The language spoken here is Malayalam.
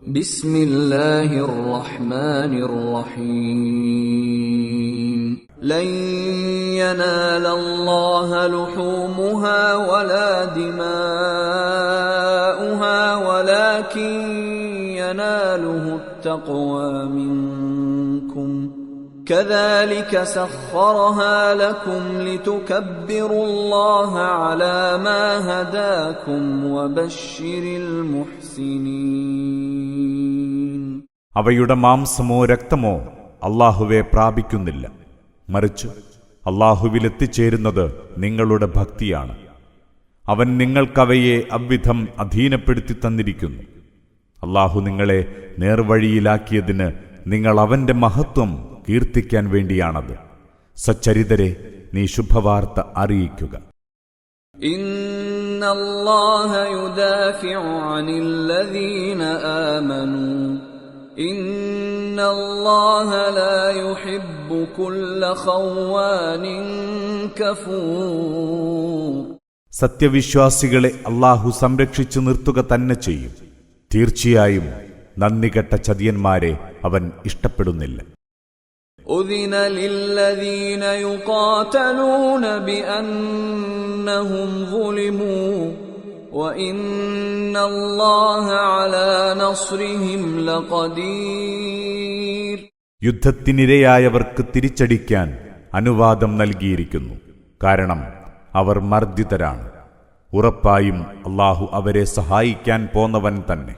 بسم الله الرحمن الرحيم لن ينال الله لحومها ولا دماؤها ولكن يناله التقوى منكم كذلك سخرها لكم لتكبروا الله على ما هداكم وبشر المحسنين. അവയുടെ മാംസമോ രക്തമോ അല്ലാഹുവെ പ്രാപിക്കുന്നില്ല, മറിച്ച് അല്ലാഹുവിലെത്തിച്ചേരുന്നത് നിങ്ങളുടെ ഭക്തിയാണ്. അവൻ നിങ്ങൾക്കവയെ അவ்விധം അധീനപ്പെടുത്തി തന്നിരിക്കുന്നു. അല്ലാഹു നിങ്ങളെ നേർവഴിയിലാക്കിയതിന് നിങ്ങൾ അവന്റെ മഹത്വം കീർത്തിക്കാൻ വേണ്ടിയാണത്. സച്ചരിതരെ, നീ ശുഭവാർത്ത അറിയിക്കുക. ഇന്നല്ലാഹ യുദാഫിഉ അനില്ലദീന ആമനൂ ഇന്നല്ലാഹ ലാ യുഹിബ്ബു കുല്ല ഖവ്വാനിൻ കഫൂർ. സത്യവിശ്വാസികളെ അല്ലാഹു സംരക്ഷിച്ചു നിർത്തുക തന്നെ ചെയ്യും. തീർച്ചയായും നന്ദികെട്ട ചതിയന്മാരെ അവൻ ഇഷ്ടപ്പെടുന്നില്ല. ഉദിന ലില്ലദീന യുഖാതലൂന ബിഅന്നഹും ളുലിമൂ വഇന്നല്ലാഹ അലാ നസ്രിഹിം ലഖദീർ. യുദ്ധത്തിനിരയായവർക്ക് തിരിച്ചടിക്കാൻ അനുവാദം നൽകിയിരിക്കുന്നു, കാരണം അവർ മർദ്ദിതരാണ്. ഉറപ്പായും അല്ലാഹു അവരെ സഹായിക്കാൻ പോന്നവൻ തന്നെ.